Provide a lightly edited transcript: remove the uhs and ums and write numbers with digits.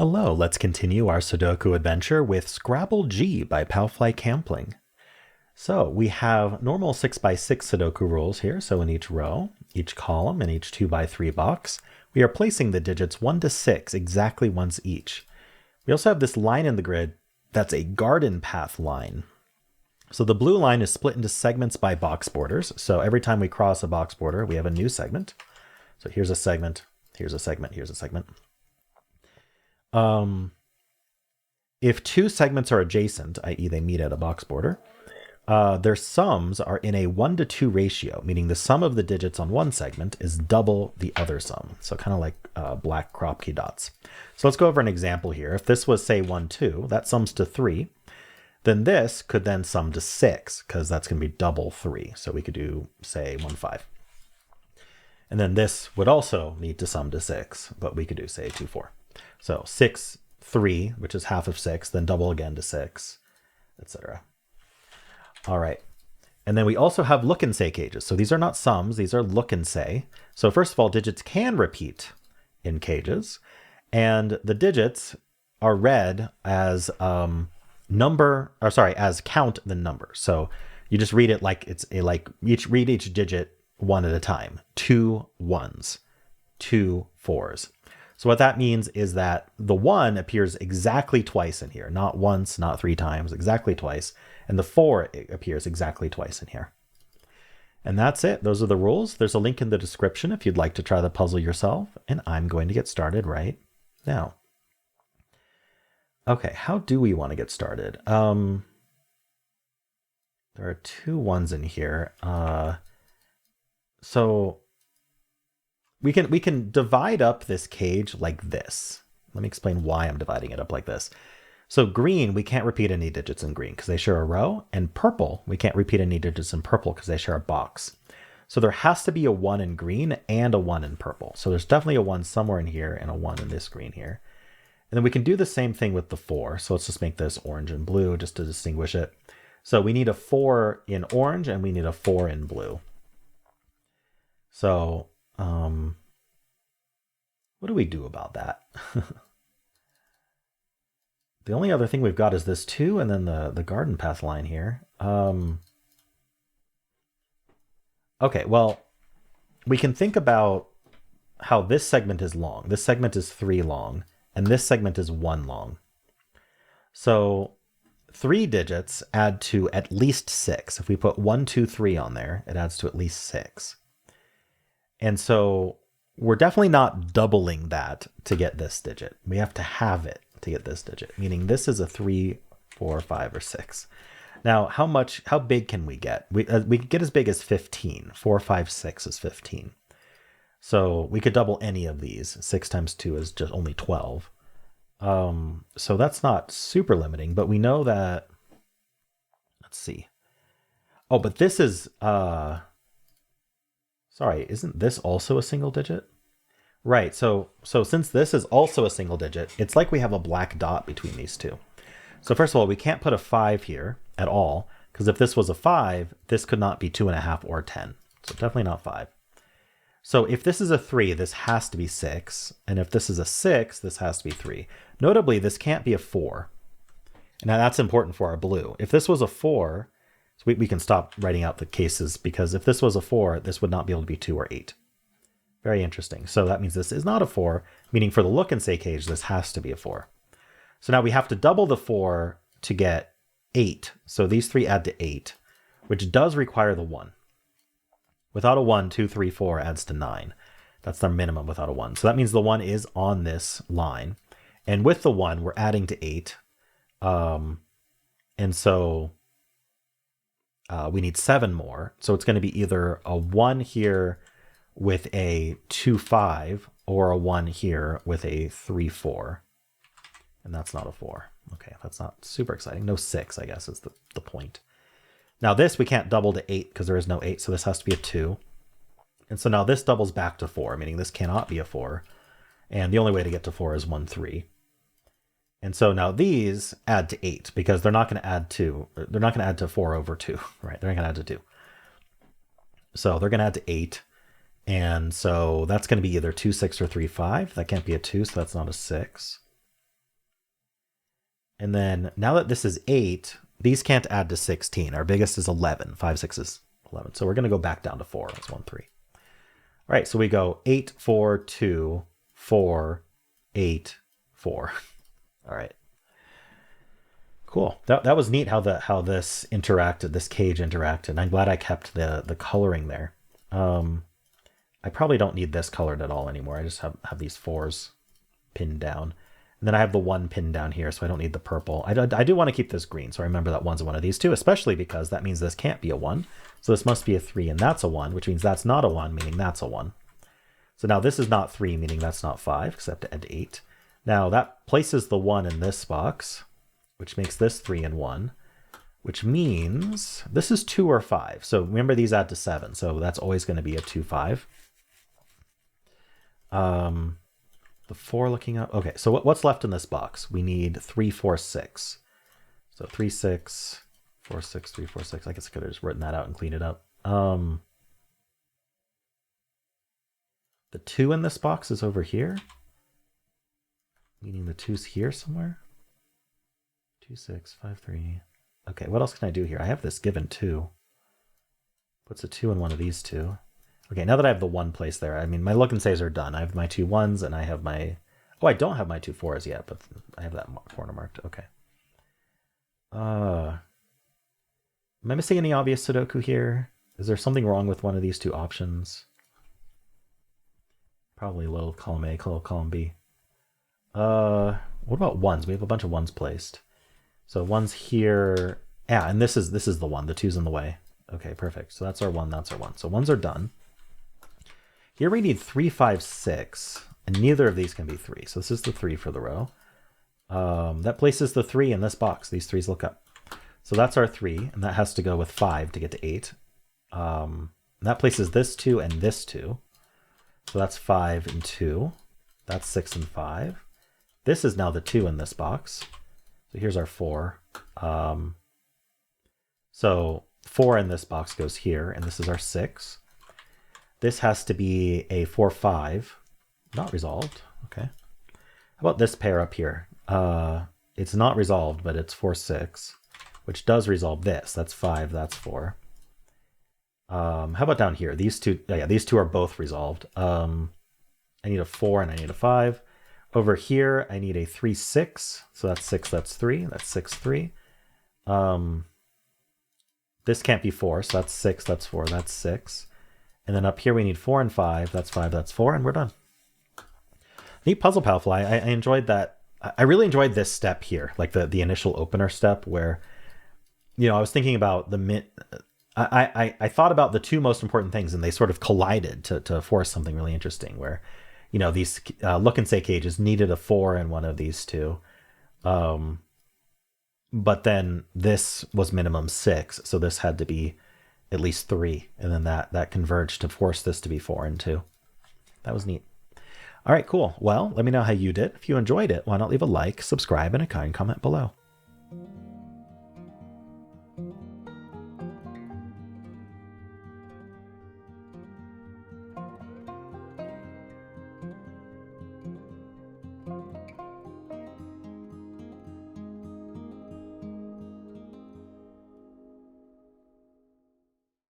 Hello, let's continue our Sudoku adventure with Scrabble G by Palfly Kampling. So we have normal 6x6 Sudoku rules here. So in each row, each column, and each 2x3 box, we are placing the digits 1 to 6 exactly once each. We also have this line in the grid that's a garden path line. So the blue line is split into segments by box borders. So every time we cross a box border, we have a new segment. So here's a segment, here's a segment, here's a segment. If two segments are adjacent, i.e. they meet at a box border, their sums are in a 1 to 2 ratio, meaning the sum of the digits on one segment is double the other sum. So kind of like black crop key dots. So let's go over an example here. If this was, say, 1, 2, that sums to 3. Then this could then sum to 6, because that's going to be double 3. So we could do, say, 1, 5. And then this would also need to sum to 6, but we could do, say, 2, 4. So 6, 3, which is half of 6, then double again to 6, etc. All right. And then we also have look and say cages. So these are not sums, these are look and say. So first of all, digits can repeat in cages, and the digits are read as as count the number. So you just read it like it's read each digit one at a time. 2 1s, 2 4s. So what that means is that the 1 appears exactly twice in here, not once, not 3 times, exactly twice. And the 4 appears exactly twice in here. And that's it. Those are the rules. There's a link in the description if you'd like to try the puzzle yourself. And I'm going to get started right now. Okay, how do we want to get started? There are 2 1s in here. So we can divide up this cage like this. Let me explain why I'm dividing it up like this. So green, we can't repeat any digits in green because they share a row, and purple, we can't repeat any digits in purple because they share a box. So there has to be a 1 in green and a 1 in purple. So there's definitely a 1 somewhere in here and a 1 in this green here. And then we can do the same thing with the 4. So let's just make this orange and blue just to distinguish it. So we need a 4 in orange and we need a 4 in blue. So what do we do about that? The only other thing we've got is this 2 and then the garden path line here. Okay, well, we can think about how this segment is long. This segment is 3 long, and this segment is 1 long. So 3 digits add to at least 6. If we put 1, 2, 3 on there, it adds to at least 6. And so we're definitely not doubling that to get this digit. We have to have it to get this digit, meaning this is a 3, 4, 5, or 6. Now, how big can we get? We could get as big as 15. 4, 5, 6 is 15. So we could double any of these. 6 times 2 is just only 12. So that's not super limiting, but we know that, let's see. Oh, but this is, sorry, isn't this also a single digit? Right, so since this is also a single digit, it's like we have a black dot between these two. So first of all, we can't put a 5 here at all, because if this was a 5, this could not be 2.5 or 10. So definitely not 5. So if this is a 3, this has to be 6. And if this is a 6, this has to be 3. Notably, this can't be a 4. And now that's important for our blue. If this was a 4, so we can stop writing out the cases, because if this was a 4, this would not be able to be 2 or 8. Very interesting. So that means this is not a 4, meaning for the look and say cage, this has to be a 4. So now we have to double the 4 to get 8. So these 3 add to 8, which does require the 1. Without a 1, 2, 3, 4 adds to 9. That's the minimum without a 1. So that means the 1 is on this line. And with the 1, we're adding to 8. And so we need 7 more. So it's going to be either a 1 here with a 2, 5, or a 1 here with a 3, 4. And that's not a 4. Okay, that's not super exciting. No 6, I guess, is the point. Now this we can't double to 8 because there is no 8, so this has to be a 2. And so now this doubles back to 4, meaning this cannot be a 4. And the only way to get to 4 is 1, 3. And so now these add to 8 because they're not going to add to 4 over 2, right? They're not going to add to 2. So they're going to add to 8. And so that's going to be either 2, 6, or 3, 5. That can't be a 2, so that's not a 6. And then now that this is 8, these can't add to 16. Our biggest is 11. 5, 6 is 11. So we're going to go back down to 4. That's 1, 3. All right, so we go 8, 4, 2, 4, 8, 4. All right. Cool. That was neat how this interacted, this cage interacted. I'm glad I kept the coloring there. I probably don't need this colored at all anymore. I just have these 4s pinned down. And then I have the 1 pinned down here, so I don't need the purple. I do want to keep this green, so I remember that 1's one of these two, especially because that means this can't be a 1. So this must be a 3, and that's a 1, which means that's not a 1, meaning that's a 1. So now this is not 3, meaning that's not 5, because I have to add 8. Now that places the 1 in this box, which makes this 3 and 1, which means this is 2 or 5. So remember, these add to 7, so that's always going to be a 2, 5. The 4 looking up. Okay, so what's left in this box? We need 3, 4, 6. So 3, 6, 4, 6, 3, 4, 6. I guess I could have just written that out and cleaned it up. The 2 in this box is over here, meaning the 2's here somewhere. 2, 6, 5, 3. Okay, what else can I do here? I have this given 2. Puts a 2 in one of these two. Okay, now that I have the 1 place there, I mean, my look and says are done. I have my 2 1s and I have my... Oh, I don't have my 2 4s yet, but I have that corner marked. Okay. Am I missing any obvious Sudoku here? Is there something wrong with one of these 2 options? Probably little column A, little column B. What about 1s? We have a bunch of 1s placed. So 1's here. Yeah, and this is the 1. The 2's in the way. Okay, perfect. So that's our 1, that's our 1. So 1s are done. Here we need 3, 5, 6, and neither of these can be 3. So this is the 3 for the row. That places the 3 in this box. These 3's look up. So that's our 3, and that has to go with 5 to get to 8. That places this 2 and this 2. So that's 5 and 2. That's 6 and 5. This is now the 2 in this box. So here's our 4. So 4 in this box goes here, and this is our 6. This has to be a 4, 5. Not resolved. Okay. How about this pair up here? It's not resolved, but it's 4, 6, which does resolve this. That's 5, that's 4. How about down here? These two, yeah, these 2 are both resolved. I need a 4 and I need a 5. Over here, I need a 3, 6. So that's 6, that's 3. That's 6, 3. This can't be 4, so that's 6, that's 4, that's 6. And then up here we need 4 and 5. That's 5, that's 4, and we're done. Neat puzzle, Palfly. I enjoyed that. I really enjoyed this step here, like the initial opener step where, you know, I was thinking about I thought about the 2 most important things, and they sort of collided to force something really interesting where, you know, these look and say cages needed a 4 in one of these 2. But then this was minimum 6, so this had to be at least 3, and then that converged to force this to be 4 and 2. That was neat. All right, cool. Well, let me know how you did. If you enjoyed it, why not leave a like, subscribe, and a kind comment below.